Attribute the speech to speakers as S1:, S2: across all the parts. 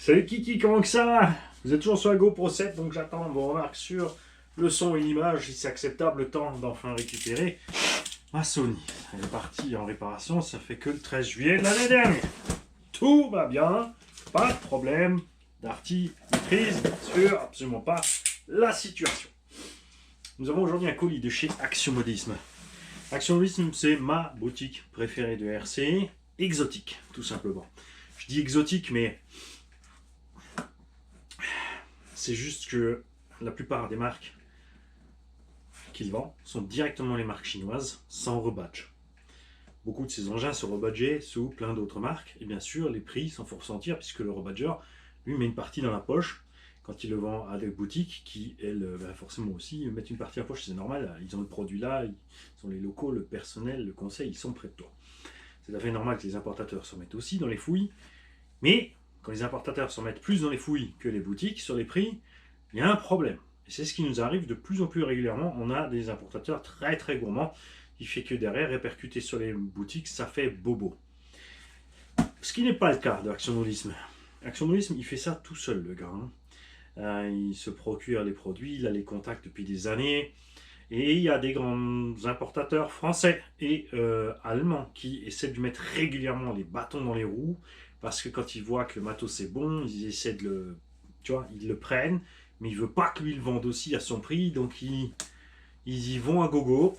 S1: Salut Kiki, comment que ça va? Vous êtes toujours sur la GoPro 7, donc j'attends vos remarques sur le son et l'image, si c'est acceptable, le temps d'enfin récupérer ma Sony. Elle est partie en réparation, ça fait que le 13 juillet de l'année dernière. Tout va bien, pas de problème. Darty maîtrise, bien sûr, absolument pas la situation. Nous avons aujourd'hui un colis de chez Action Modisme. Action Modisme, c'est ma boutique préférée de RC, exotique, tout simplement. Je dis exotique, mais c'est juste que la plupart des marques qu'il vend sont directement les marques chinoises, sans rebadge. Beaucoup de ces engins sont rebadgés sous plein d'autres marques, et bien sûr, les prix s'en font ressentir, puisque le rebadgeur, lui, met une partie dans la poche, quand il le vend à des boutiques qui, elles, forcément aussi, mettent une partie à la poche, c'est normal, ils ont le produit là, ils ont les locaux, le personnel, le conseil, ils sont près de toi. C'est tout à fait normal que les importateurs s'en mettent aussi dans les fouilles, mais quand les importateurs s'en mettent plus dans les fouilles que les boutiques, sur les prix, il y a un problème. Et c'est ce qui nous arrive de plus en plus régulièrement. On a des importateurs très très gourmands, qui fait que derrière, répercuter sur les boutiques, ça fait bobo. Ce qui n'est pas le cas de Action Modisme. Action Modisme, il fait ça tout seul, le gars. Il se procure les produits, il a les contacts depuis des années. Et il y a des grands importateurs français et allemands qui essaient de lui mettre régulièrement les bâtons dans les roues, parce que quand ils voient que le matos est bon, ils essaient de le... Tu vois, ils le prennent, mais il ne veut pas que lui le vende aussi à son prix, donc ils y vont à gogo.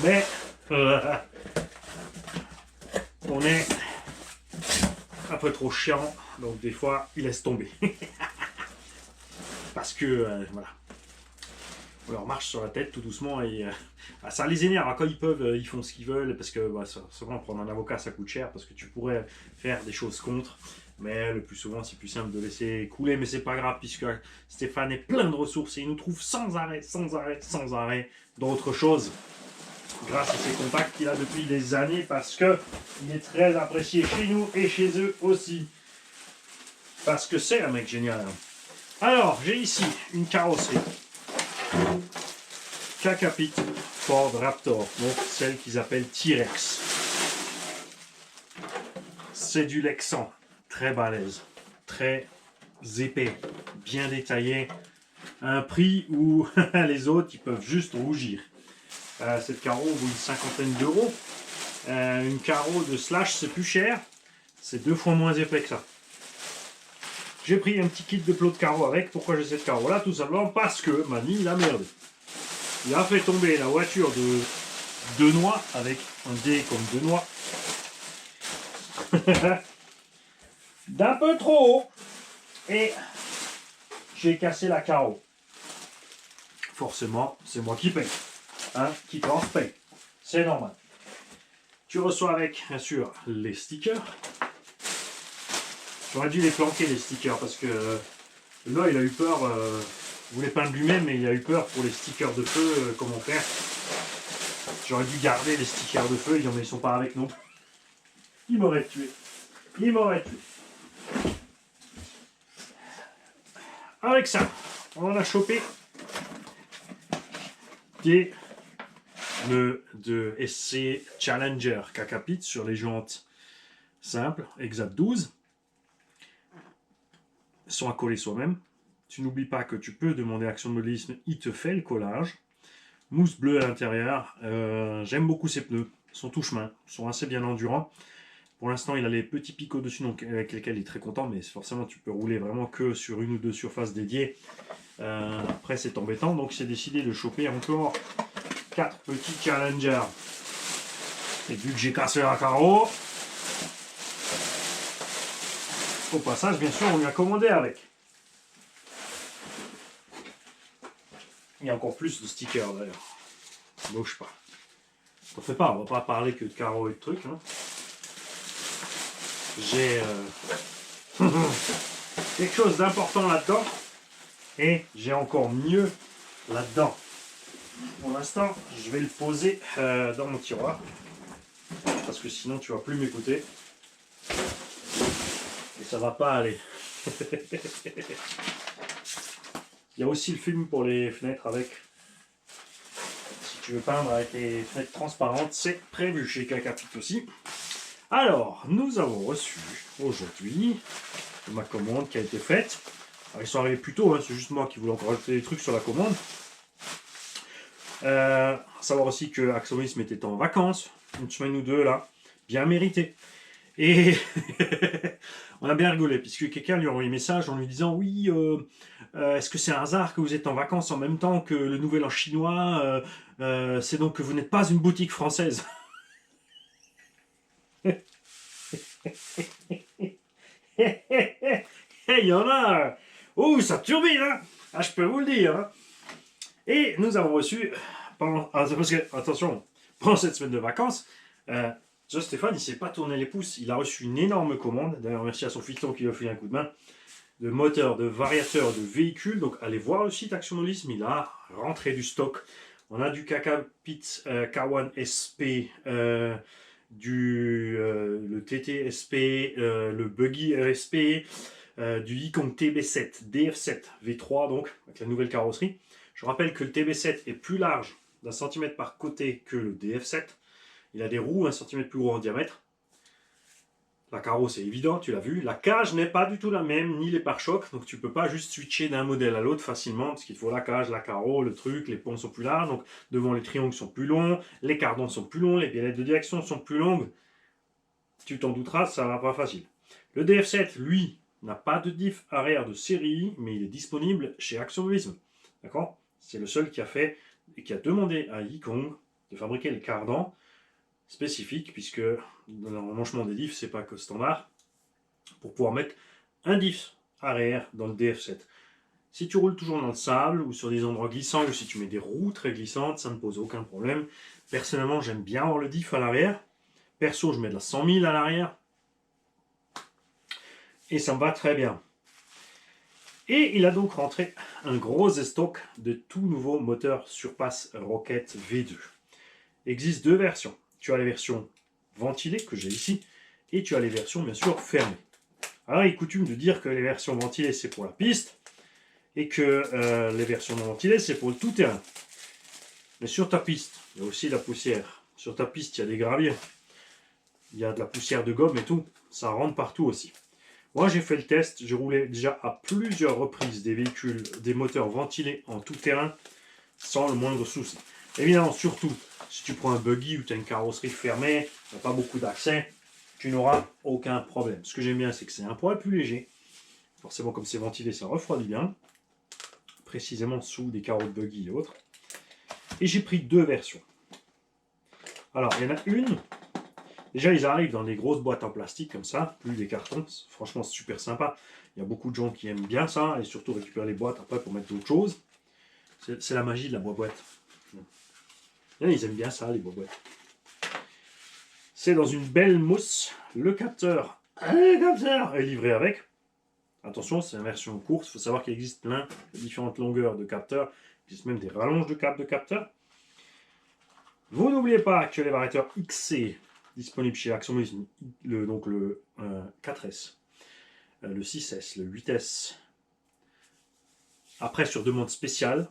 S1: Mais on est un peu trop chiant, donc des fois, il laisse tomber. Parce que, voilà. On leur marche sur la tête tout doucement et ça les énerve. Quand ils peuvent, ils font ce qu'ils veulent, parce que souvent prendre un avocat ça coûte cher, parce que tu pourrais faire des choses contre, mais le plus souvent c'est plus simple de laisser couler, mais c'est pas grave, puisque Stéphane est plein de ressources et il nous trouve sans arrêt d'autres choses grâce à ses contacts qu'il a depuis des années, parce que il est très apprécié chez nous et chez eux aussi, parce que c'est un mec génial. Alors j'ai ici une carrosserie Kakapit Ford Raptor, donc celle qu'ils appellent T-Rex. C'est du Lexan, très balèze, très épais, bien détaillé, à un prix où les autres ils peuvent juste rougir. Cette carreau vaut une cinquantaine d'euros. Une carreau de Slash c'est plus cher, c'est 2 fois moins épais que ça. J'ai pris un petit kit de plot de carreau avec. Pourquoi j'ai cette carreau là? Tout simplement parce que Mani il a merdé. Il a fait tomber la voiture de Denois, avec un D comme Denois, d'un peu trop haut, et j'ai cassé la carreau. Forcément, c'est moi qui paye. Hein, qui pense paye. C'est normal. Tu reçois avec, bien sûr, les stickers. J'aurais dû les planquer, les stickers, parce que là, il a eu peur. Il voulait peindre lui-même, mais il a eu peur pour les stickers de feu, comme mon père. J'aurais dû garder les stickers de feu, mais ils sont pas avec nous. Il m'aurait tué. Il m'aurait tué. Avec ça, on a chopé des pneus de SC Challenger Kakapit sur les jantes simples, Exact 12. Ils sont à coller soi-même. Tu n'oublies pas que tu peux demander à Action Modisme, il te fait le collage. Mousse bleue à l'intérieur. J'aime beaucoup ces pneus. Ils sont tout chemin. Ils sont assez bien endurants. Pour l'instant, il a les petits pics au-dessus, donc avec lesquels il est très content. Mais forcément, tu peux rouler vraiment que sur une ou deux surfaces dédiées. Après, c'est embêtant. Donc, j'ai décidé de choper encore 4 petits Challengers. Et vu que j'ai cassé la carreau, au passage, bien sûr, on lui a commandé avec. Il y a encore plus de stickers d'ailleurs. Bouge pas. On fait pas, on va pas parler que de carreaux et de trucs. Hein. J'ai quelque chose d'important là-dedans. Et j'ai encore mieux là-dedans. Pour l'instant, je vais le poser dans mon tiroir. Parce que sinon tu vas plus m'écouter. Et ça va pas aller. Il y a aussi le film pour les fenêtres avec. Si tu veux peindre avec les fenêtres transparentes, c'est prévu chez Kakapit aussi. Alors, nous avons reçu aujourd'hui de ma commande qui a été faite. Alors, ils sont arrivés plus tôt, hein, c'est juste moi qui voulais encore rajouter des trucs sur la commande. Savoir aussi que Axonolisme était en vacances, une semaine ou deux là, bien mérité. Et on a bien rigolé, puisque quelqu'un lui a envoyé un message en lui disant oui, est-ce que c'est un hasard que vous êtes en vacances en même temps que le nouvel an chinois c'est donc que vous n'êtes pas une boutique française. Il y en a. Oh, ça turbine, hein. Ah, je peux vous le dire. Hein. Et nous avons reçu, parce que, attention, pendant cette semaine de vacances, Stéphane, il ne s'est pas tourné les pouces. Il a reçu une énorme commande. D'ailleurs, merci à son fiston qui lui a fait un coup de main. De moteurs, de variateurs, de véhicules. Donc, allez voir le site Axonolisme. Il a rentré du stock. On a du Kakapit K1 SP, le TT SP, le Buggy SP, du Yikong TB7, DF7, V3 donc, avec la nouvelle carrosserie. Je rappelle que le TB7 est plus large d'1 cm par côté que le DF7. Il a des roues 1 cm plus gros en diamètre. La carreau c'est évident, tu l'as vu. La cage n'est pas du tout la même, ni les pare-chocs, donc tu peux pas juste switcher d'un modèle à l'autre facilement, parce qu'il faut la cage, la carreau, le truc, les ponts sont plus larges, donc devant les triangles sont plus longs, les cardons sont plus longs, les biellettes de direction sont plus longues. Tu t'en douteras, ça va pas facile. Le DF7, lui, n'a pas de diff arrière de série, mais il est disponible chez Axonolisme. D'accord? C'est le seul qui a demandé à Yikong de fabriquer les cardans spécifiques, puisque dans le manchement des diffs, c'est pas que standard, pour pouvoir mettre un diff arrière dans le DF7. Si tu roules toujours dans le sable ou sur des endroits glissants, ou si tu mets des roues très glissantes, ça ne pose aucun problème. Personnellement, j'aime bien avoir le diff à l'arrière. Perso, je mets de la 100 000 à l'arrière. Et ça me va très bien. Et il a donc rentré un gros stock de tout nouveaux moteurs Surpass Rocket V2. Il existe deux versions. Tu as les versions ventilées que j'ai ici et tu as les versions bien sûr fermées. Alors il est coutume de dire que les versions ventilées c'est pour la piste et que les versions non ventilées c'est pour le tout-terrain. Mais sur ta piste, il y a aussi de la poussière. Sur ta piste, il y a des graviers. Il y a de la poussière de gomme et tout. Ça rentre partout aussi. Moi, j'ai fait le test. J'ai roulé déjà à plusieurs reprises des véhicules, des moteurs ventilés en tout terrain sans le moindre souci. Évidemment, surtout, si tu prends un buggy ou tu as une carrosserie fermée, tu n'as pas beaucoup d'accès, tu n'auras aucun problème. Ce que j'aime bien, c'est que c'est un poil plus léger. Forcément, comme c'est ventilé, ça refroidit bien. Précisément sous des carreaux de buggy et autres. Et j'ai pris deux versions. Alors, il y en a une. Déjà, ils arrivent dans des grosses boîtes en plastique comme ça, plus des cartons. Franchement, c'est super sympa. Il y a beaucoup de gens qui aiment bien ça et surtout récupérer les boîtes après pour mettre d'autres choses. C'est la magie de la boîte. Ils aiment bien ça, les boîtes. C'est dans une belle mousse. Le capteur est livré avec. Attention, c'est une version courte. Il faut savoir qu'il existe plein de différentes longueurs de capteurs. Il existe même des rallonges de câbles de capteurs. Vous n'oubliez pas que les variateurs XC disponibles chez Axonolisme, donc le 4S, le 6S, le 8S. Après, sur demande spéciale,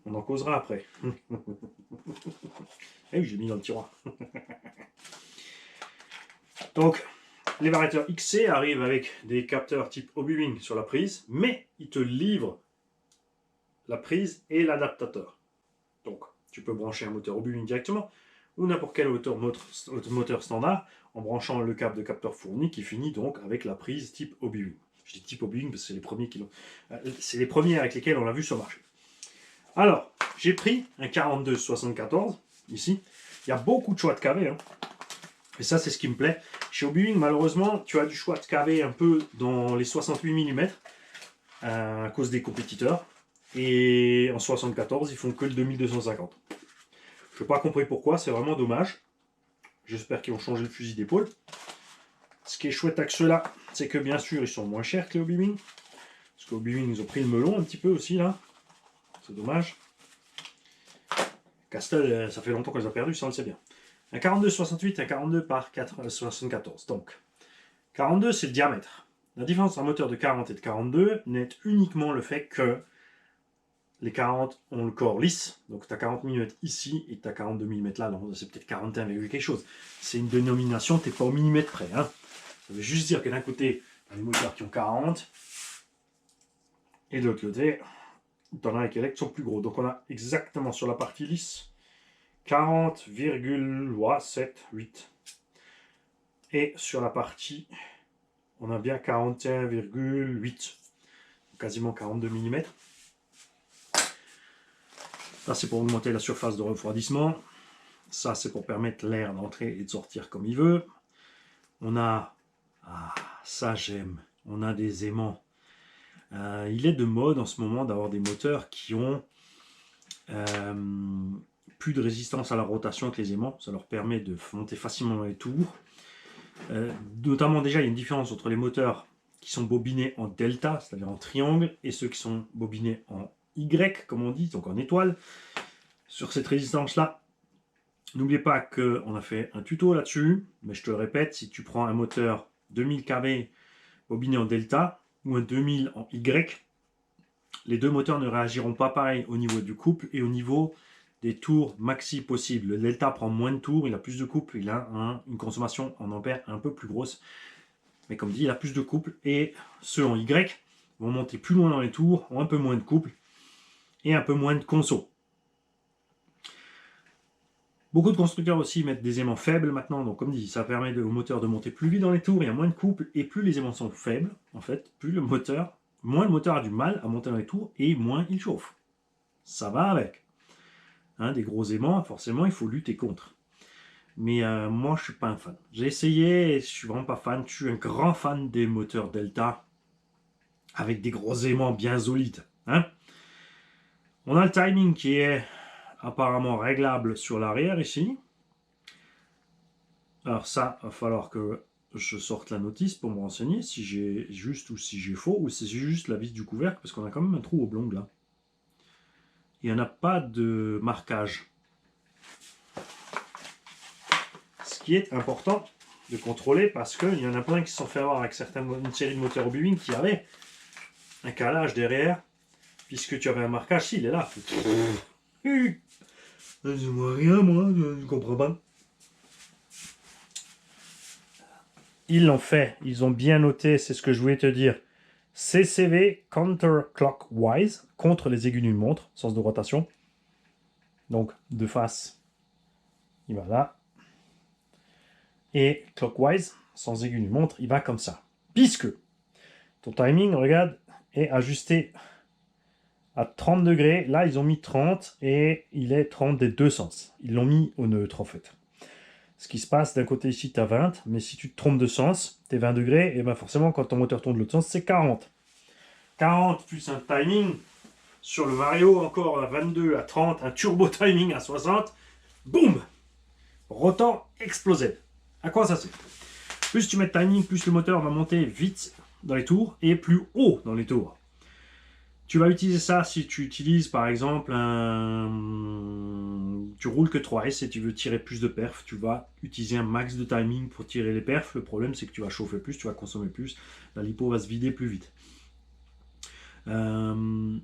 S1: on en causera après. Eh oui, j'ai mis dans le tiroir. Donc, les variateurs XC arrivent avec des capteurs type Obi-Wan sur la prise, mais ils te livrent la prise et l'adaptateur. Donc, tu peux brancher un moteur Obi-Wan directement ou n'importe quel moteur standard en branchant le câble de capteur fourni qui finit donc avec la prise type Obi-Wan. Je dis type Obi-Wan parce que c'est les premiers c'est les premiers avec lesquels on l'a vu sur le marché. Alors, j'ai pris un 42-74 ici. Il y a beaucoup de choix de KV. Hein. Et ça, c'est ce qui me plaît. Chez Obi-Wan, malheureusement, tu as du choix de KV un peu dans les 68 mm à cause des compétiteurs. Et en 74, ils font que le 2250. Je n'ai pas compris pourquoi, c'est vraiment dommage. J'espère qu'ils vont changer le fusil d'épaule. Ce qui est chouette avec ceux-là, c'est que bien sûr, ils sont moins chers que les Obi-Wan. Parce qu'Obi-Wan, ils ont pris le melon un petit peu aussi, là. C'est dommage. Castel, ça fait longtemps qu'on les a perdus, ça on le sait bien. Un 42-68, un 42 par 74. Donc, 42, c'est le diamètre. La différence entre un moteur de 40 et de 42 n'est uniquement le fait que les 40 ont le corps lisse. Donc, tu as 40 mm ici et tu as 42 mm là. Donc, c'est peut-être 41, quelque chose. C'est une dénomination, tu n'es pas au millimètre près. Hein. Ça veut juste dire que d'un côté, Les moteurs qui ont 40. Et de l'autre côté, tu en as avec qui sont plus gros. Donc on a exactement sur la partie lisse 40,7, 8. Et sur la partie, on a bien 41,8. Quasiment 42 mm. Ça, c'est pour augmenter la surface de refroidissement. Ça, c'est pour permettre l'air d'entrer et de sortir comme il veut. On a... Ah, ça j'aime. On a des aimants. Il est de mode en ce moment d'avoir des moteurs qui ont plus de résistance à la rotation que les aimants. Ça leur permet de monter facilement dans les tours. Notamment déjà, il y a une différence entre les moteurs qui sont bobinés en delta, c'est-à-dire en triangle, et ceux qui sont bobinés en Y, comme on dit, donc en étoile. Sur cette résistance-là, n'oubliez pas qu'on a fait un tuto là-dessus, mais je te le répète, si tu prends un moteur 2000 kV bobiné en delta ou un 2000 en Y, les deux moteurs ne réagiront pas pareil au niveau du couple et au niveau des tours maxi possibles. Le delta prend moins de tours, il a plus de couple, il a une consommation en ampères un peu plus grosse. Mais comme dit, il a plus de couple et ceux en Y vont monter plus loin dans les tours, ont un peu moins de couple et un peu moins de conso. Beaucoup de constructeurs aussi mettent des aimants faibles maintenant, donc comme dit, ça permet au moteur de monter plus vite dans les tours, il y a moins de couple, et plus les aimants sont faibles, en fait, moins le moteur a du mal à monter dans les tours, et moins il chauffe. Ça va avec. Hein, des gros aimants, forcément, il faut lutter contre. Mais moi, je suis pas un fan. J'ai essayé, et je suis vraiment pas fan. Je suis un grand fan des moteurs Delta, avec des gros aimants bien solides. Hein. On a le timing qui est apparemment réglable sur l'arrière ici. Alors ça, il va falloir que je sorte la notice pour me renseigner si j'ai juste ou si j'ai faux, ou si c'est juste la vis du couvercle, parce qu'on a quand même un trou oblong là. Il n'y en a pas de marquage. Ce qui est important de contrôler, parce qu'il y en a plein qui se sont fait avoir avec une série de moteurs Obi-Wan qui avaient un calage derrière, puisque tu avais un marquage. Si, il est là. Je ne vois rien, moi, je ne comprends pas. Ils l'ont fait, ils ont bien noté, c'est ce que je voulais te dire. CCV counterclockwise, contre les aiguilles d'une montre, sens de rotation. Donc, de face, il va là. Et clockwise, sans aiguille d'une montre, il va comme ça. Puisque ton timing, regarde, est ajusté à 30 degrés. Là, ils ont mis 30 et il est 30 des deux sens. Ils l'ont mis au neutre, en fait. Ce qui se passe, d'un côté ici, tu as 20, mais si tu te trompes de sens, tu es 20 degrés, et bien forcément, quand ton moteur tourne de l'autre sens, c'est 40. 40 plus un timing, sur le Vario, encore à 22, à 30, un turbo timing à 60, boum, rotor explosé. À quoi ça sert? Plus tu mets de timing, plus le moteur va monter vite dans les tours, et plus haut dans les tours. Tu vas utiliser ça si tu utilises par exemple tu roules que 3S et tu veux tirer plus de perfs, tu vas utiliser un max de timing pour tirer les perfs. Le problème c'est que tu vas chauffer plus, tu vas consommer plus, la lipo va se vider plus vite. Changer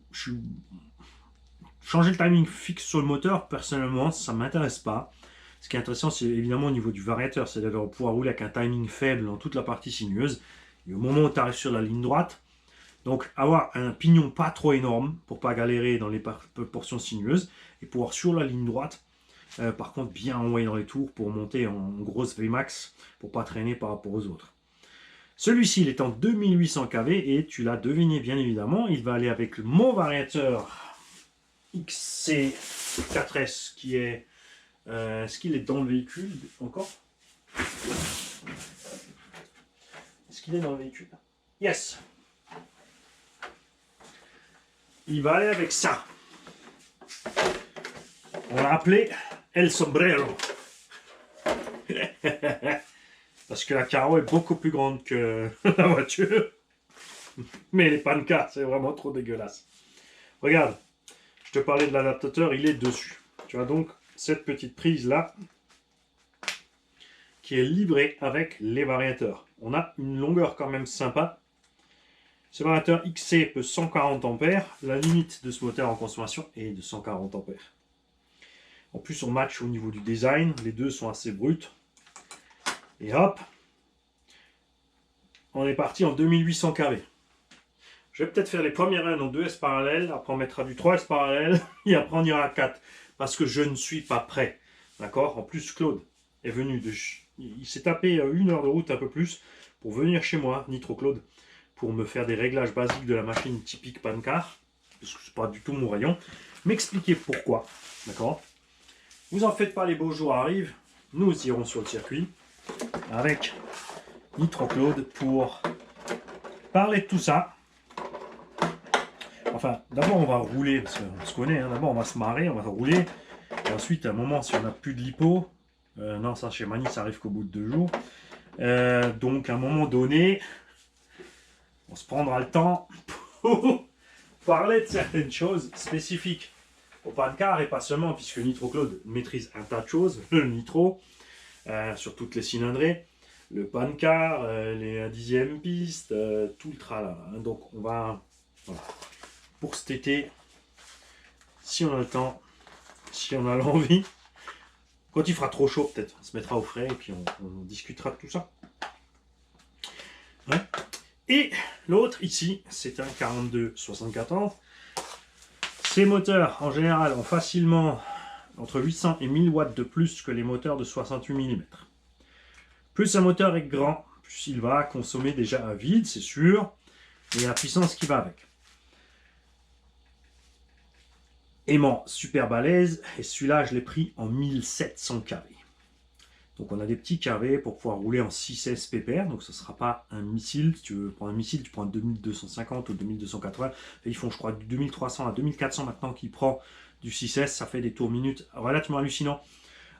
S1: le timing fixe sur le moteur, personnellement, ça ne m'intéresse pas. Ce qui est intéressant, c'est évidemment au niveau du variateur, c'est-à-dire pouvoir rouler avec un timing faible dans toute la partie sinueuse. Et au moment où tu arrives sur la ligne droite, donc avoir un pignon pas trop énorme pour pas galérer dans les portions sinueuses et pouvoir sur la ligne droite, par contre bien envoyer dans les tours pour monter en grosse Vmax pour pas traîner par rapport aux autres. Celui-ci il est en 2800 kV et tu l'as deviné bien évidemment, il va aller avec mon variateur XC4S qui est... est-ce qu'il est dans le véhicule encore? Est-ce qu'il est dans le véhicule? Yes! Il va aller avec ça. On l'a appelé El Sombrero. Parce que la carreau est beaucoup plus grande que la voiture. Mais les pancas, c'est vraiment trop dégueulasse. Regarde, je te parlais de l'adaptateur, il est dessus. Tu as donc cette petite prise là qui est livrée avec les variateurs. On a une longueur quand même sympa. Ce variateur XC peut 140 ampères. La limite de ce moteur en consommation est de 140 ampères. En plus, on match au niveau du design. Les deux sont assez bruts. Et hop, on est parti en 2800 kV. Je vais peut-être faire les premières runs en 2S parallèles, après on mettra du 3S parallèle, et après on ira à 4. Parce que je ne suis pas prêt. D'accord? En plus, Claude est venu de... Il s'est tapé 1 heure de route, un peu plus, pour venir chez moi, Nitro Claude, pour me faire des réglages basiques de la machine typique Pancar, parce que c'est pas du tout mon rayon. M'expliquer pourquoi. D'accord? Vous en faites pas, les beaux jours arrivent. Nous irons sur le circuit avec Nitro Claude pour parler de tout ça. Enfin, d'abord on va rouler, parce qu'on se connaît, hein. D'abord on va se marrer, on va rouler. Et ensuite, à un moment, si on n'a plus de lipo, non, ça chez Mani, ça arrive qu'au bout de 2 jours. Donc à un moment donné, on se prendra le temps pour parler de certaines choses spécifiques au Pancar, et pas seulement, puisque Nitro Claude maîtrise un tas de choses, le nitro, sur toutes les cylindrées, le Pancar, les 10e piste, tout le tralala. Hein. Donc on va, voilà, pour cet été, si on a le temps, si on a l'envie, quand il fera trop chaud, peut-être, on se mettra au frais et puis on discutera de tout ça. Ouais. Et l'autre, ici, c'est un 42-74. Ces moteurs, en général, ont facilement entre 800 et 1000 watts de plus que les moteurs de 68 mm. Plus un moteur est grand, plus il va consommer déjà à vide, c'est sûr, et la puissance qui va avec. Aimant super balèze, et celui-là je l'ai pris en 1700 kV. Donc on a des petits kV pour pouvoir rouler en 6S PPR, donc ce ne sera pas un missile. Si tu veux prendre un missile, tu prends un 2250 ou 2280. Ils font je crois du 2300 à 2400 maintenant qui prend du 6S, ça fait des tours minutes relativement hallucinants.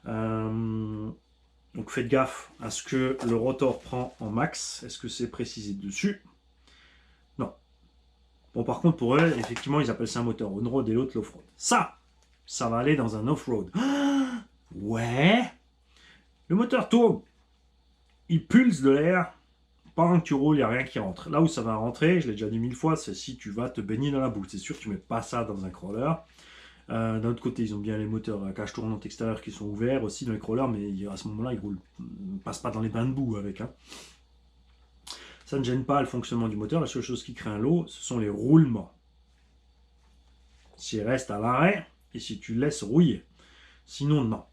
S1: Donc faites gaffe à ce que le rotor prend en max. Est-ce que c'est précisé dessus? Non. Bon, par contre, pour eux, effectivement, ils appellent ça un moteur on-road et l'autre l'off-road. Ça va aller dans un off-road. Ah, ouais. Le moteur tourne. Il pulse de l'air. Pendant que tu roules, il n'y a rien qui rentre. Là où ça va rentrer, je l'ai déjà dit 1000 fois, c'est si tu vas te baigner dans la boue. C'est sûr que tu ne mets pas ça dans un crawler. D'un autre côté, ils ont bien les moteurs à cage tournante extérieure qui sont ouverts aussi dans les crawlers, mais à ce moment-là, ils ne passent pas dans les bains de boue avec. Hein. Ça ne gêne pas le fonctionnement du moteur. La seule chose qui craint l'eau, ce sont les roulements. S'il reste à l'arrêt et si tu le laisses rouiller. Sinon, non.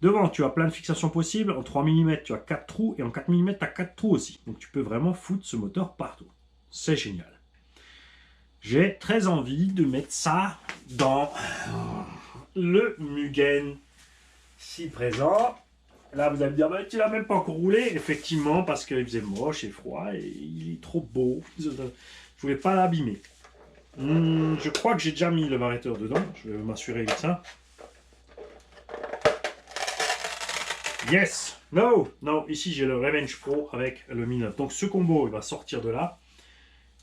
S1: Devant, tu as plein de fixations possibles. En 3 mm, tu as 4 trous. Et en 4 mm, tu as 4 trous aussi. Donc, tu peux vraiment foutre ce moteur partout. C'est génial. J'ai très envie de mettre ça dans le Mugen si présent. Là, vous allez me dire, bah, tu l'as même pas encore roulé. Effectivement, parce qu'il faisait moche et froid et il est trop beau. Je ne voulais pas l'abîmer. Je crois que j'ai déjà mis le variateur dedans. Je vais m'assurer de ça. Yes! No! Non, ici j'ai le Revenge Pro avec le Mi 9. Donc ce combo, il va sortir de là.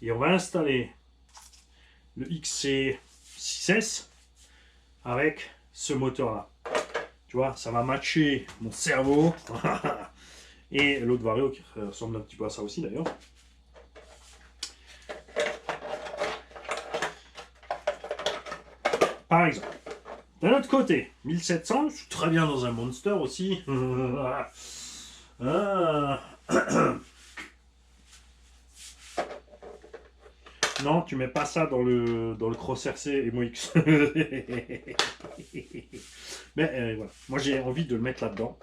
S1: Et on va installer le XC6S avec ce moteur-là. Tu vois, ça va matcher mon cerveau. Et l'autre Vario qui ressemble un petit peu à ça aussi d'ailleurs. Par exemple. D'un autre côté, 1700, je suis très bien dans un Monster aussi. Non, tu mets pas ça dans le Cross RC et MoX. Mais voilà, moi j'ai envie de le mettre là-dedans.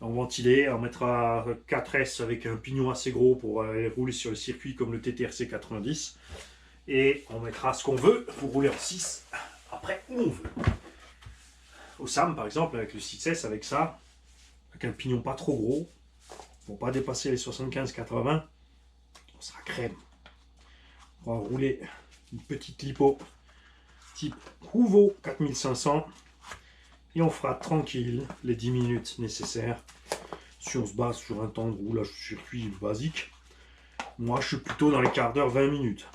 S1: En ventilé, on mettra 4S avec un pignon assez gros pour aller rouler sur le circuit comme le TTRC 90. Et on mettra ce qu'on veut pour rouler en 6 après où on veut. Au SAM par exemple, avec le 6S, avec ça, avec un pignon pas trop gros, pour pas dépasser les 75-80, on sera crème. On va rouler une petite lipo type Huvo 4500 et on fera tranquille les 10 minutes nécessaires si on se base sur un temps de roulage circuit basique. Moi je suis plutôt dans les quarts d'heure 20 minutes.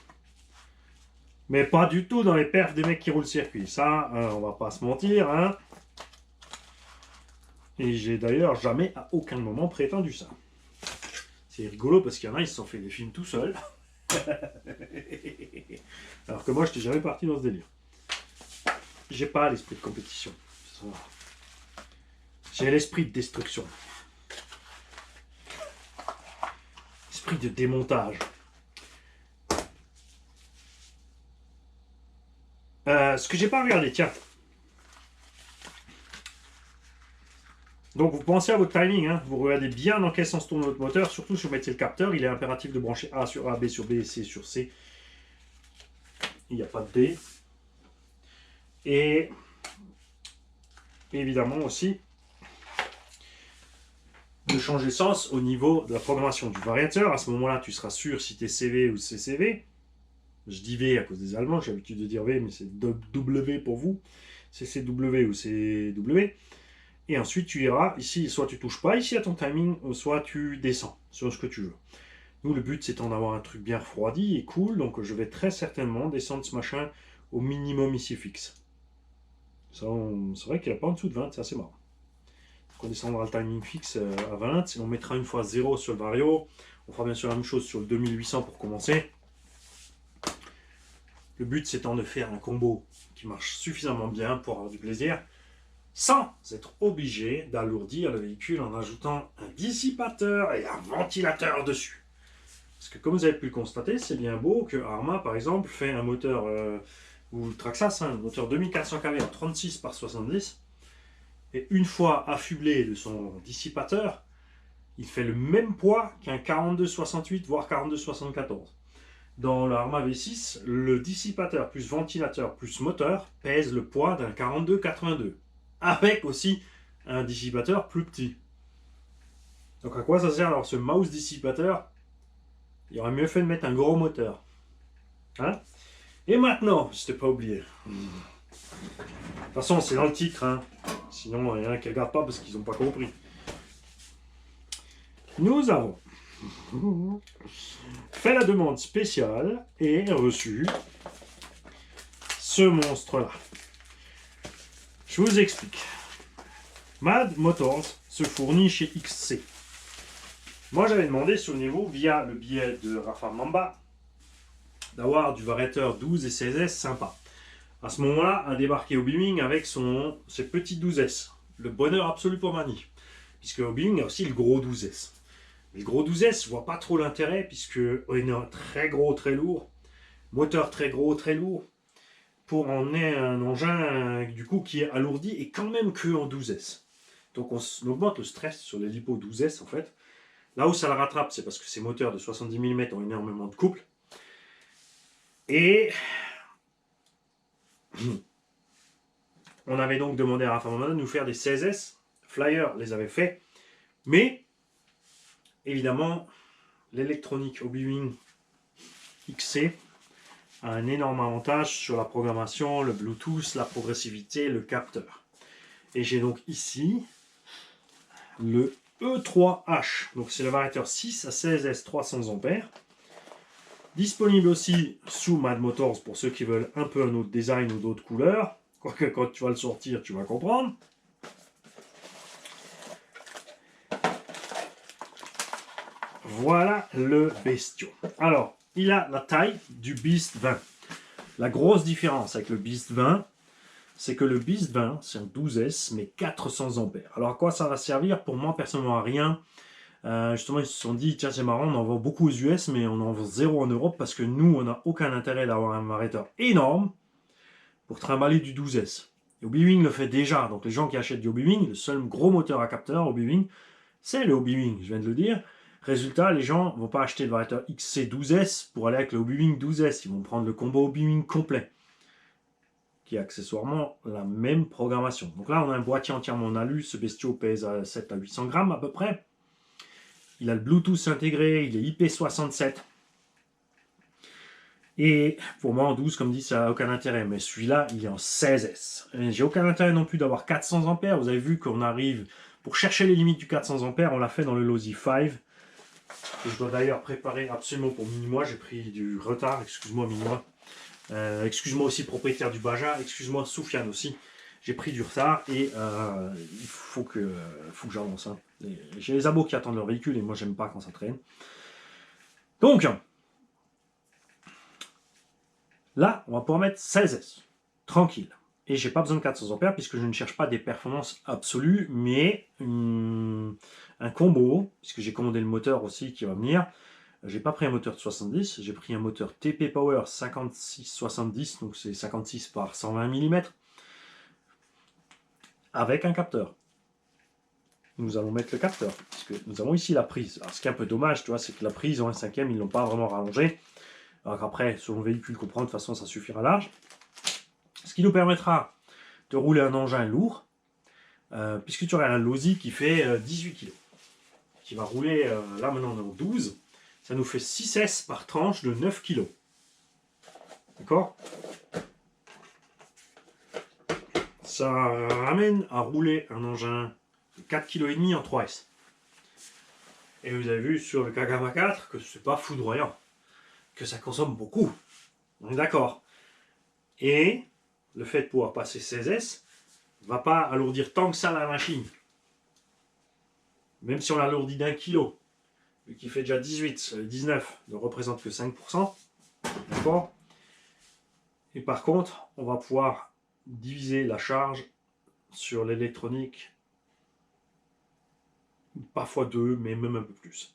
S1: Mais pas du tout dans les perfs des mecs qui roulent circuit. Ça, on va pas se mentir. Hein. Et j'ai d'ailleurs jamais à aucun moment prétendu ça. C'est rigolo parce qu'il y en a, ils se sont fait des films tout seuls. Alors que moi, je n'étais jamais parti dans ce délire. J'ai pas l'esprit de compétition. J'ai l'esprit de destruction. esprit de démontage. Ce que j'ai pas regardé, tiens. Donc vous pensez à votre timing, hein. Vous regardez bien dans quel sens tourne votre moteur, surtout si vous mettez le capteur, il est impératif de brancher A sur A, B sur B, C sur C. Il n'y a pas de D. Et évidemment aussi de changer sens au niveau de la programmation du variateur. À ce moment-là, tu seras sûr si tu es CV ou CCV. Je dis V à cause des Allemands, j'ai l'habitude de dire V, mais c'est W pour vous. CCW ou CW. Et ensuite, tu iras ici, soit tu touches pas ici à ton timing, soit tu descends sur ce que tu veux. Nous, le but, c'est d'en avoir un truc bien refroidi et cool, donc je vais très certainement descendre ce machin au minimum ici fixe. C'est vrai qu'il n'y a pas en dessous de 20, c'est assez marrant. Donc on descendra le timing fixe à 20, on mettra une fois 0 sur le vario, on fera bien sûr la même chose sur le 2800 pour commencer. Le but, c'est de faire un combo qui marche suffisamment bien pour avoir du plaisir, sans être obligé d'alourdir le véhicule en ajoutant un dissipateur et un ventilateur dessus. Parce que comme vous avez pu le constater, c'est bien beau que Arrma, par exemple, fait un moteur, ou Traxxas, un moteur 2400 kW en 36 par 70, et une fois affublé de son dissipateur, il fait le même poids qu'un 4268, voire 4274. Dans le Arrma V6, le dissipateur plus ventilateur plus moteur pèse le poids d'un 4282. Avec aussi un dissipateur plus petit. Donc à quoi ça sert alors ce mouse dissipateur? Il aurait mieux fait de mettre un gros moteur. Hein? Et maintenant, je t'ai pas oublié. De toute façon, c'est dans le titre. Hein. Sinon, il y en a qui ne regardent pas parce qu'ils n'ont pas compris. Nous avons fait la demande spéciale et reçu ce monstre-là. Je vous explique. Mad Motors se fournit chez XC. Moi, j'avais demandé, souvenez-vous, via le biais de Rafa Mamba, d'avoir du variateur 12 et 16S sympa. À ce moment-là, a débarqué Obiwing avec ses petits 12S. Le bonheur absolu pour Mani. Puisque Obiwing a aussi le gros 12S. Mais le gros 12S, je vois pas trop l'intérêt, puisque on est très gros, très lourd. Moteur très gros, très lourd. Pour emmener un engin du coup qui est alourdi et quand même que en 12S. Donc on augmente le stress sur les LiPo 12S en fait. Là où ça le rattrape, c'est parce que ces moteurs de 70 mm ont énormément de couple. Et on avait donc demandé à Rafa Mamba de nous faire des 16S. Flyer les avait fait. Mais évidemment, l'électronique Obiwing XC a un énorme avantage sur la programmation, le Bluetooth, la progressivité, le capteur. Et j'ai donc ici le E3H. Donc c'est le variateur 6 à 16S 300 A. Disponible aussi sous Mad Motors pour ceux qui veulent un peu un autre design ou d'autres couleurs. Quoique quand tu vas le sortir, tu vas comprendre. Voilà le bestiau. Alors, il a la taille du Beast 20. La grosse différence avec le Beast 20, c'est que le Beast 20, c'est un 12S, mais 400 ampères. Alors, à quoi ça va servir? Pour moi, personnellement, à rien. Justement, ils se sont dit, tiens, c'est marrant, on en vend beaucoup aux US, mais on en vend zéro en Europe, parce que nous, on n'a aucun intérêt d'avoir un variateur énorme pour trimballer du 12S. Et Obiwing le fait déjà. Donc, les gens qui achètent du Obiwing, le seul gros moteur à capteur Obiwing, c'est le Obiwing, je viens de le dire. Résultat, les gens ne vont pas acheter le variateur XC12S pour aller avec le Obiwing 12S. Ils vont prendre le combo Obiwing complet, qui est accessoirement la même programmation. Donc là, on a un boîtier entièrement en alu. Ce bestiau pèse à 7 à 800 grammes à peu près. Il a le Bluetooth intégré, il est IP67. Et pour moi, en 12, comme dit, ça n'a aucun intérêt. Mais celui-là, il est en 16S. J'ai aucun intérêt non plus d'avoir 400 ampères. Vous avez vu qu'on arrive, pour chercher les limites du 400 ampères, on l'a fait dans le Losi 5. Que je dois d'ailleurs préparer absolument pour Mini-moi. J'ai pris du retard, excuse-moi Mini-moi. Excuse-moi aussi propriétaire du Baja, excuse-moi Soufiane aussi. J'ai pris du retard et il faut que j'avance. Hein. J'ai les abos qui attendent leur véhicule et moi j'aime pas quand ça traîne. Donc, là, on va pouvoir mettre 16S. Tranquille. Et j'ai pas besoin de 400 ampères puisque je ne cherche pas des performances absolues, mais un combo, puisque j'ai commandé le moteur aussi qui va venir, J'ai pas pris un moteur de 70, j'ai pris un moteur TP Power 56-70, donc c'est 56 par 120 mm, avec un capteur. Nous allons mettre le capteur, parce que nous avons ici la prise. Alors ce qui est un peu dommage, tu vois, c'est que la prise en 1/5, ils ne l'ont pas vraiment rallongée. Alors qu'après, selon le véhicule qu'on prend, de toute façon, ça suffira large. Ce qui nous permettra de rouler un engin lourd, puisque tu auras un Losi qui fait 18 kg, qui va rouler, là maintenant on est en 12, ça nous fait 6 S par tranche de 9 kg. D'accord? Ça ramène à rouler un engin de 4,5 kg en 3 S. Et vous avez vu sur le Kagama 4 que c'est pas foudroyant, que ça consomme beaucoup. On est d'accord. Et le fait de pouvoir passer 16 S va pas alourdir tant que ça la machine. Même si on l'alourdit d'1 kg, vu qu'il fait déjà 18, 19 ne représente que 5%. D'accord? Et par contre, on va pouvoir diviser la charge sur l'électronique, parfois 2, mais même un peu plus.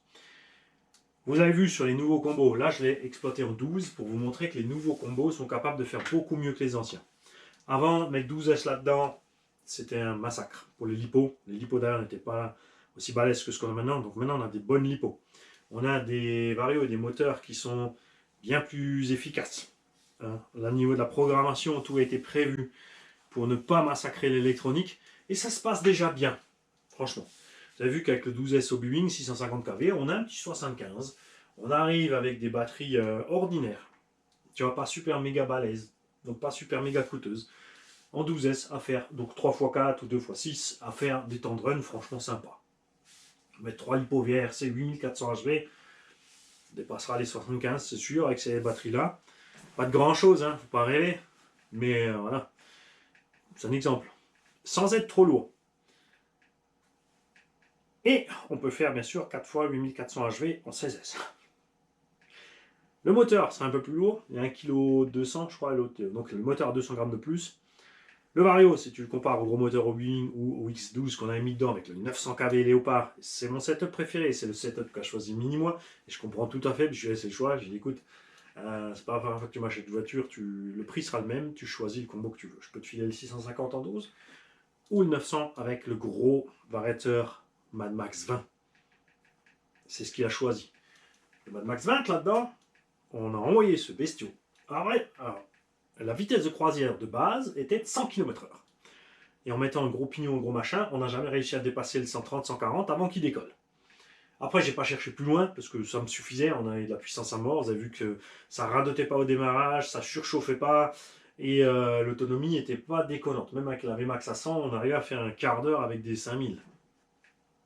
S1: Vous avez vu sur les nouveaux combos, là je l'ai exploité en 12 pour vous montrer que les nouveaux combos sont capables de faire beaucoup mieux que les anciens. Avant, mettre 12 S là-dedans, c'était un massacre pour les lipos. Les lipos d'ailleurs n'étaient pas aussi balèzes que ce qu'on a maintenant, donc maintenant on a des bonnes lipos. On a des varios et des moteurs qui sont bien plus efficaces. Hein. Là, au niveau de la programmation, tout a été prévu pour ne pas massacrer l'électronique, et ça se passe déjà bien, franchement. Vous avez vu qu'avec le 12S au Boeing 650 kV, on a un petit 75. On arrive avec des batteries ordinaires. Tu vois, pas super méga balèzes, donc pas super méga coûteuses. En 12S à faire, donc 3x4 ou 2x6, à faire des temps de run franchement sympa. Mettre 3 lipo VRC 8400 HV, on dépassera les 75, c'est sûr, avec ces batteries-là. Pas de grand-chose, hein, faut pas rêver. Mais voilà, c'est un exemple. Sans être trop lourd. Et on peut faire bien sûr 4 x 8400 HV en 16S. Le moteur sera un peu plus lourd, il y a 1,2 kg je crois, donc le moteur a 200 grammes de plus. Le Vario, si tu le compares au gros moteur au Boeing ou au X12 qu'on avait mis dedans avec le 900 kV Léopard, c'est mon setup préféré, c'est le setup qu'a choisi Mini-moi, et je comprends tout à fait, puis je lui ai laissé le choix, j'ai dit écoute, c'est pas la première fois que tu m'achètes une voiture, le prix sera le même, tu choisis le combo que tu veux. Je peux te filer le 650 en 12, ou le 900 avec le gros variateur Mad Max 20. C'est ce qu'il a choisi. Le Mad Max 20 là-dedans, on a envoyé ce bestiau. Alors, la vitesse de croisière de base était de 100 km/h. Et en mettant un gros pignon, un gros machin, on n'a jamais réussi à dépasser le 130-140 avant qu'il décolle. Après, j'ai pas cherché plus loin parce que ça me suffisait. On avait de la puissance à mort. Vous avez vu que ça radotait pas au démarrage, ça surchauffait pas et l'autonomie n'était pas déconnante. Même avec la VMAX à 100, on arrivait à faire un quart d'heure avec des 5000.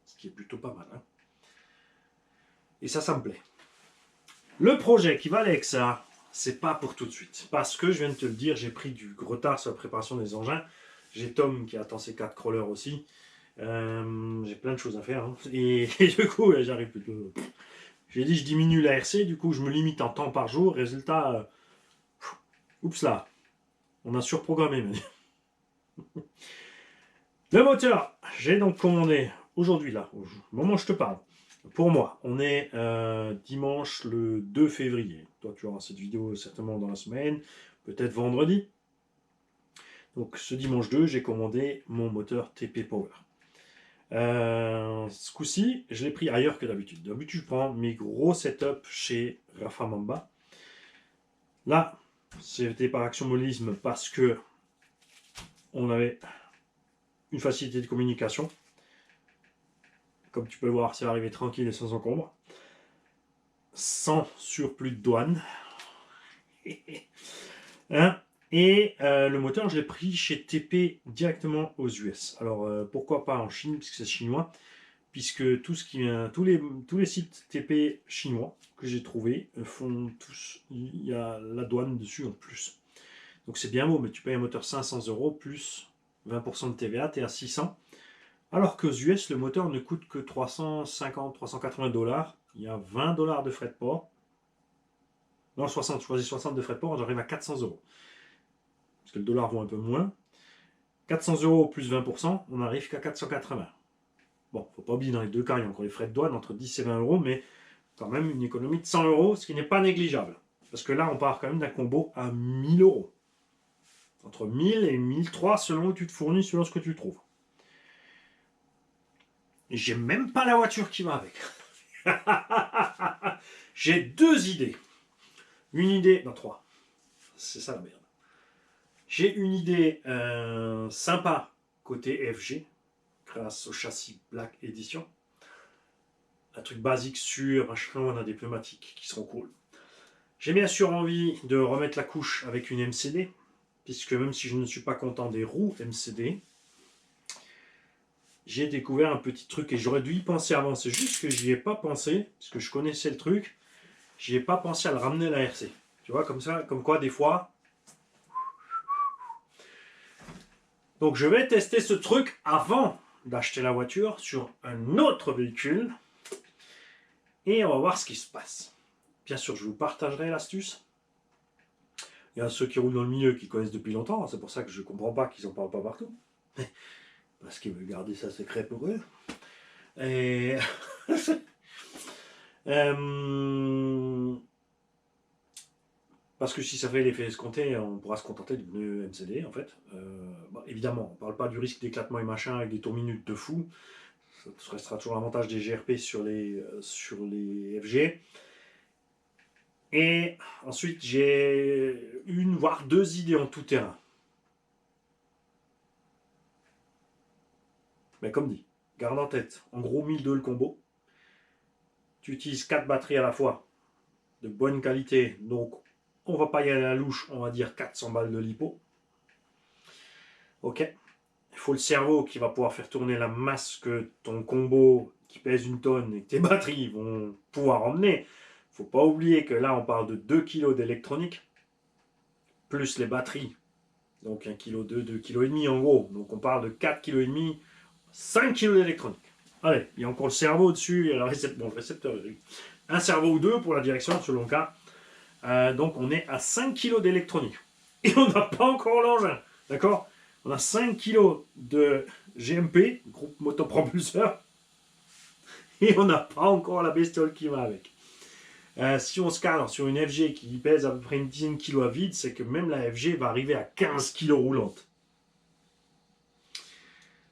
S1: Ce qui est plutôt pas mal. Hein. Et ça me plaît. Le projet qui va aller avec ça, c'est pas pour tout de suite. Parce que je viens de te le dire, j'ai pris du retard sur la préparation des engins. J'ai Tom qui attend ses 4 crawlers aussi. J'ai plein de choses à faire. Hein. Et du coup, j'arrive plutôt. J'ai dit, je diminue la RC, du coup, je me limite en temps par jour. Résultat, oups là, on a surprogrammé. Le moteur, j'ai donc commandé aujourd'hui, là, au moment où je te parle. Pour moi, on est dimanche le 2 février. Toi, tu auras cette vidéo certainement dans la semaine, peut-être vendredi. Donc, ce dimanche 2, j'ai commandé mon moteur TP Power. Ce coup-ci, je l'ai pris ailleurs que d'habitude. D'habitude, je prends mes gros setups chez Rafa Mamba. Là, c'était par actionmobilisme parce que on avait une facilité de communication. Comme tu peux le voir, c'est arrivé tranquille et sans encombre. Sans surplus de douane. Hein? Et le moteur, je l'ai pris chez TP directement aux US. Alors, pourquoi pas en Chine, puisque c'est chinois. Puisque tout ce qui vient, tous les sites TP chinois que j'ai trouvés font tous, il y a la douane dessus en plus. Donc c'est bien beau, mais tu payes un moteur 500 € plus 20% de TVA, tu es à 600. Alors qu'aux US, le moteur ne coûte que 350-380 $. Il y a 20 $ de frais de port. Non, 60, je choisis 60 de frais de port, j'arrive à 400 €. Parce que le dollar vaut un peu moins. 400 € plus 20%, on n'arrive qu'à 480. Bon, faut pas oublier, dans les deux cas, il y a encore les frais de douane, entre 10 et 20 €, mais quand même une économie de 100 euros, ce qui n'est pas négligeable. Parce que là, on part quand même d'un combo à 1000 euros. Entre 1000 et 1003 selon où tu te fournis, selon ce que tu trouves. Et j'ai même pas la voiture qui va avec. J'ai 2 idées. Une idée, non 3. C'est ça la merde. J'ai une idée sympa côté FG, grâce au châssis Black Edition. Un truc basique sûr, machin, on a des pneumatiques qui seront cool. J'ai bien sûr envie de remettre la couche avec une MCD, puisque même si je ne suis pas content des roues MCD, j'ai découvert un petit truc et j'aurais dû y penser avant. C'est juste que j'y ai pas pensé, parce que je connaissais le truc, j'y ai pas pensé à le ramener à la RC. Tu vois, comme ça, comme quoi des fois. Donc je vais tester ce truc avant d'acheter la voiture sur un autre véhicule. Et on va voir ce qui se passe. Bien sûr, je vous partagerai l'astuce. Il y a ceux qui roulent dans le milieu qui connaissent depuis longtemps. C'est pour ça que je ne comprends pas qu'ils n'en parlent pas partout. Parce qu'ils veulent garder ça secret pour eux. Et... Parce que si ça fait l'effet escompté, on pourra se contenter de pneus MCD en fait. Bon, évidemment, on ne parle pas du risque d'éclatement et machin avec des tours minutes de fou. Ça restera toujours l'avantage des GRP sur les FG. Et ensuite, j'ai une voire 2 idées en tout terrain. Mais comme dit, garde en tête, en gros 1002 le combo. Tu utilises 4 batteries à la fois, de bonne qualité, donc on va pas y aller à la louche, on va dire 400 balles de lipo. Ok. Il faut le cerveau qui va pouvoir faire tourner la masse que ton combo qui pèse 1 tonne et que tes batteries vont pouvoir emmener. Faut pas oublier que là on parle de 2 kg d'électronique, plus les batteries. Donc 1 kg 2 kg et demi en gros. Donc on parle de 4 kg et demi, 5 kg d'électronique. Allez, il y a encore le cerveau au-dessus, le récepteur. Un cerveau ou deux pour la direction selon le cas. Donc on est à 5 kg d'électronique. Et on n'a pas encore l'engin. D'accord? On a 5 kg de GMP, groupe motopropulseur. Et on n'a pas encore la bestiole qui va avec. Si on se cale sur une FG qui pèse à peu près une dizaine de kilos à vide, c'est que même la FG va arriver à 15 kg roulante.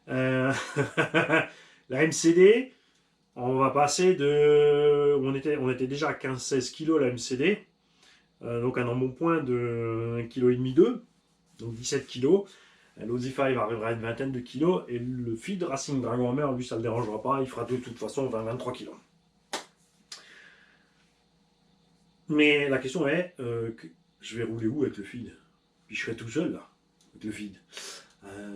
S1: La MCD, on va passer de... On était déjà à 15-16 kg la MCD. Donc un embonpoint de 1,5 kg 2, donc 17 kg. L'Ozi5 arrivera à une vingtaine de kilos. Et le feed Racing Dragon Hammer, lui, ça ne le dérangera pas. Il fera de toute façon 20-23 kg. Mais la question est, je vais rouler où avec le feed? Puis je serai tout seul là, avec le feed.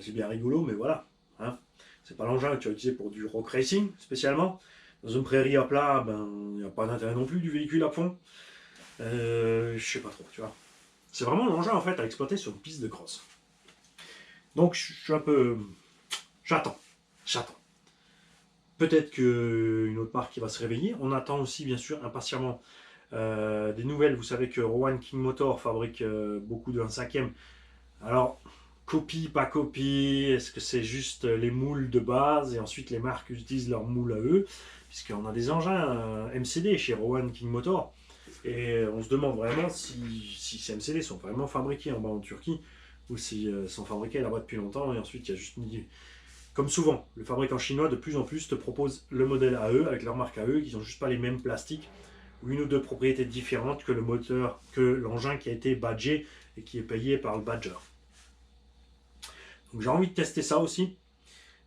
S1: C'est bien rigolo, mais voilà. Hein. C'est pas l'engin que tu vas utiliser pour du rock racing, spécialement. Dans une prairie à plat, ben, il n'y a pas d'intérêt non plus du véhicule à fond. Je sais pas trop, tu vois. C'est vraiment l'engin en fait à exploiter sur une piste de cross. Donc je suis un peu... J'attends. Peut-être qu'une autre marque qui va se réveiller. On attend aussi bien sûr impatiemment des nouvelles. Vous savez que Rowan King Motor fabrique beaucoup de 1/5e. Alors, copie, pas copie, est-ce que c'est juste les moules de base et ensuite les marques utilisent leurs moules à eux? Puisqu'on a des engins MCD chez Rowan King Motor. Et on se demande vraiment si ces MCD sont vraiment fabriqués en bas en Turquie ou s'ils sont fabriqués là-bas depuis longtemps et ensuite il y a juste une... Comme souvent, le fabricant chinois de plus en plus te propose le modèle à eux avec leur marque à eux qui n'ont juste pas les mêmes plastiques ou une ou deux propriétés différentes que le moteur, que l'engin qui a été badgé et qui est payé par le badger. Donc j'ai envie de tester ça aussi.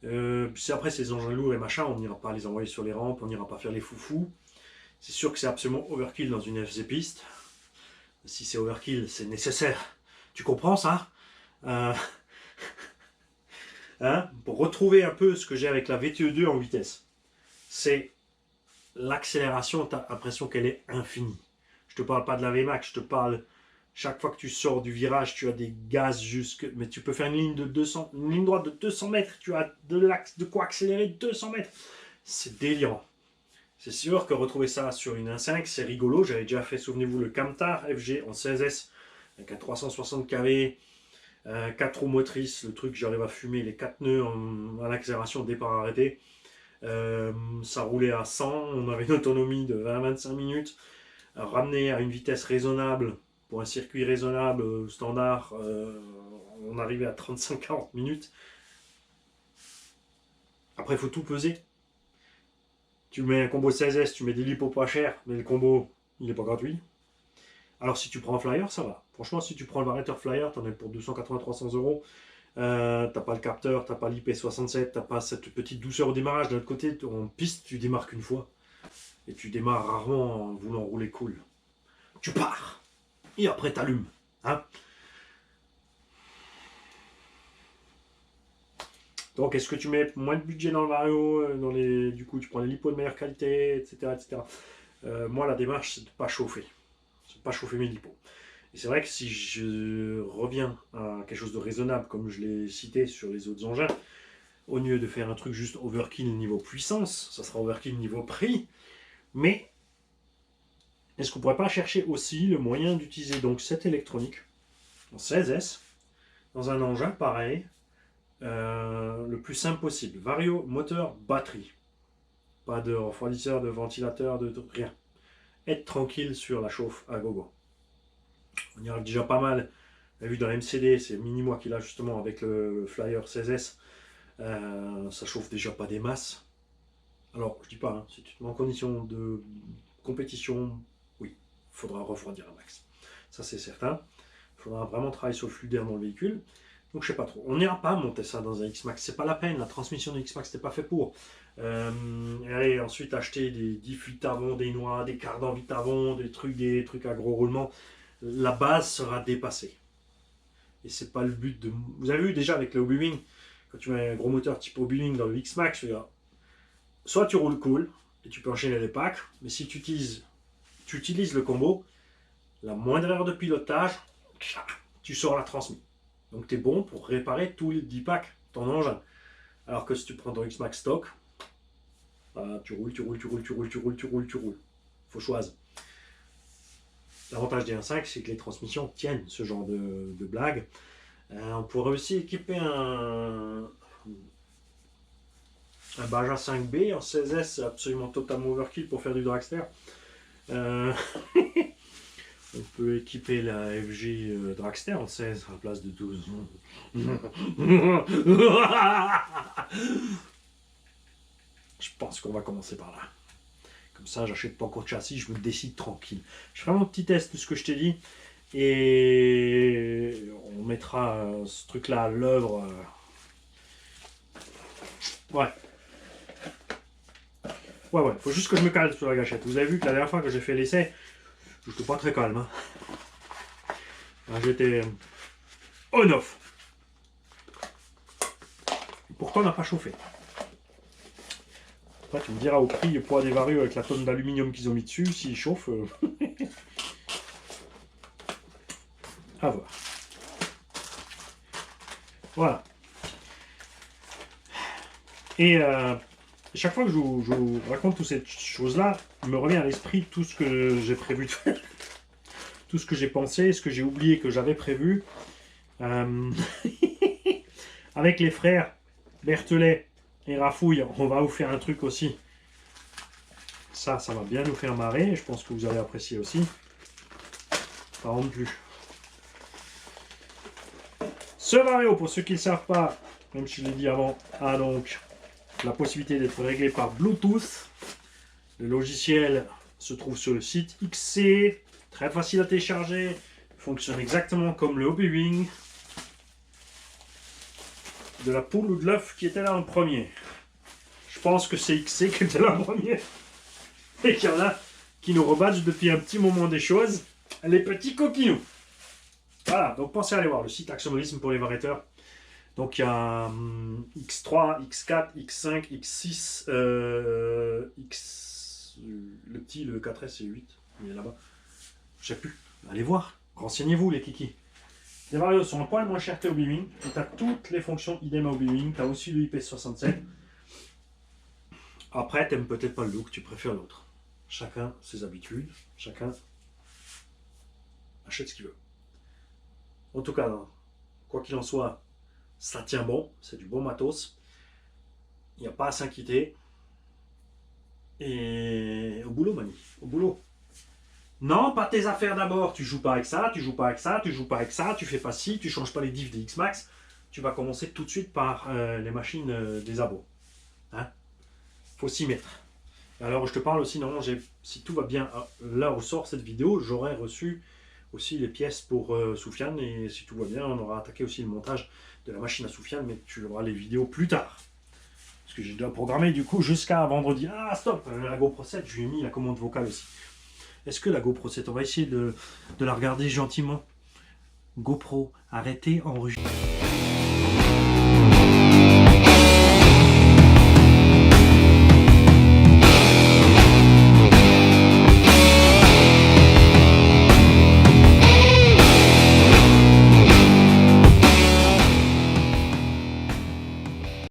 S1: Puis après ces engins lourds et machin, on n'ira pas les envoyer sur les rampes, on n'ira pas faire les foufous. C'est sûr que c'est absolument overkill dans une FZ piste. Si c'est overkill, c'est nécessaire. Tu comprends ça? Hein? Pour retrouver un peu ce que j'ai avec la VTE2 en vitesse. C'est l'accélération, tu as l'impression qu'elle est infinie. Je te parle pas de la VMAX, je te parle... Chaque fois que tu sors du virage, tu as des gaz jusque... Mais tu peux faire une ligne de 200, une ligne droite de 200 mètres, tu as de quoi accélérer 200 mètres. C'est délirant. C'est sûr que retrouver ça sur une 1.5, c'est rigolo. J'avais déjà fait, souvenez-vous, le Camtar FG en 16S avec un 360 kV, 4 roues motrices, le truc, j'arrive à fumer les 4 nœuds en accélération, départ arrêté. Ça roulait à 100, on avait une autonomie de 20-25 minutes. Ramené à une vitesse raisonnable, pour un circuit raisonnable standard, on arrivait à 35-40 minutes. Après, il faut tout peser. Tu mets un combo 16S, tu mets des lipos pas chers, mais le combo, il n'est pas gratuit. Alors, si tu prends un flyer, ça va. Franchement, si tu prends le variateur flyer, t'en as pour 280-300 euros. T'as pas le capteur, t'as pas l'IP67, t'as pas cette petite douceur au démarrage. De l'autre côté, en piste, tu démarres qu'une fois. Et tu démarres rarement en voulant rouler cool. Tu pars. Et après, t'allumes. Hein. Donc, est-ce que tu mets moins de budget dans le Vario, du coup, tu prends les lipos de meilleure qualité, etc. etc. Moi, la démarche, c'est de ne pas chauffer. C'est de pas chauffer mes lipos. Et c'est vrai que si je reviens à quelque chose de raisonnable, comme je l'ai cité sur les autres engins, au lieu de faire un truc juste overkill niveau puissance, ça sera overkill niveau prix. Mais est-ce qu'on ne pourrait pas chercher aussi le moyen d'utiliser donc cette électronique en 16S dans un engin pareil, le plus simple possible. Vario, moteur, batterie. Pas de refroidisseur, de ventilateur, de rien. Être tranquille sur la chauffe à gogo. On y arrive déjà pas mal. On a vu dans la MCD, c'est Mini-moi qui l'a justement avec le Flyer 16S. Ça chauffe déjà pas des masses. Alors, je dis pas, hein, si tu te mets en condition de compétition, oui, il faudra refroidir un max. Ça, c'est certain. Il faudra vraiment travailler sur le flux d'air dans le véhicule. Donc, je sais pas trop. On n'ira pas monter ça dans un X-Max. C'est pas la peine. La transmission de X-Max, c'était pas fait pour. Et ensuite, acheter des diff Vitavon, des noix, des cardans Vitavon, des trucs à gros roulement. La base sera dépassée. Et c'est pas le but de. Vous avez vu déjà avec le Hobby-Wing, quand tu mets un gros moteur type Hobby-Wing dans le X-Max, soit tu roules cool et tu peux enchaîner les packs, mais si tu utilises le combo, la moindre erreur de pilotage, tu sors la transmission. Donc tu es bon pour réparer tous les 10 packs ton engin. Alors que si tu prends ton X-Max stock, bah, tu roules. Faut choisir. L'avantage des 1.5, c'est que les transmissions tiennent ce genre de blague. On pourrait aussi équiper un Baja 5B en 16S, c'est absolument totalement overkill pour faire du dragster. On peut équiper la FG Dragster en 16 à la place de 12. Je pense qu'on va commencer par là. Comme ça, j'achète pas encore de châssis, je me décide tranquille. Je ferai mon petit test de ce que je t'ai dit. Et on mettra ce truc-là à l'œuvre. Ouais. Ouais, faut juste que je me calme sur la gâchette. Vous avez vu que la dernière fois que j'ai fait l'essai, je n'étais pas très calme. Hein. J'étais on-off. Pourtant, on n'a pas chauffé. Après, tu me diras au prix, le poids des Vario avec la tonne d'aluminium qu'ils ont mis dessus, s'il chauffe. À voir. Voilà. Et chaque fois que je vous raconte toutes ces choses-là, il me revient à l'esprit tout ce que j'ai prévu de faire. Tout ce que j'ai pensé, ce que j'ai oublié que j'avais prévu. Avec les frères Berthelet et Rafouille, on va vous faire un truc aussi. Ça va bien nous faire marrer. Je pense que vous allez apprécier aussi. Par contre plus. Ce Vario, pour ceux qui ne le savent pas, comme je l'ai dit avant, a donc la possibilité d'être réglé par Bluetooth. Le logiciel se trouve sur le site XC. Très facile à télécharger. Fonctionne exactement comme le Hobby-Wing. De la poule ou de l'œuf qui était là en premier. Je pense que c'est XC qui était là en premier. Et qu'il y en a qui nous rebadgent depuis un petit moment des choses. Les petits coquinous. Voilà, donc pensez à aller voir le site Axomorisme pour les variateurs. Donc il y a X3, X4, X5, X6, X... Le petit, le 4S et 8. Il est là-bas. Je sais plus. Allez voir. Renseignez-vous les kikis. Les Vario sont un poil moins chers que Hobby-Wing. Tu as toutes les fonctions idem à Hobby-Wing. Tu as aussi le IP67. Après, tu n'aimes peut-être pas le look, tu préfères l'autre. Chacun ses habitudes. Chacun achète ce qu'il veut. En tout cas, quoi qu'il en soit, ça tient bon. C'est du bon matos. Il n'y a pas à s'inquiéter. Et au boulot, Mani, au boulot. Non, pas tes affaires d'abord. Tu joues pas avec ça, tu joues pas avec ça, tu joues pas avec ça, tu fais pas ci, tu changes pas les diffs des X-Max. Tu vas commencer tout de suite par les machines des abos. Hein? Faut s'y mettre. Alors je te parle aussi, non, si tout va bien, là où sort cette vidéo, j'aurai reçu aussi les pièces pour Soufiane, et si tout va bien, on aura attaqué aussi le montage de la machine à Soufiane, mais tu auras les vidéos plus tard. Parce que j'ai déjà programmé du coup jusqu'à vendredi. Ah stop, la GoPro 7, je lui ai mis la commande vocale aussi. Est-ce que la GoPro 7, on va essayer de la regarder gentiment. GoPro, arrêtez, enregistrer.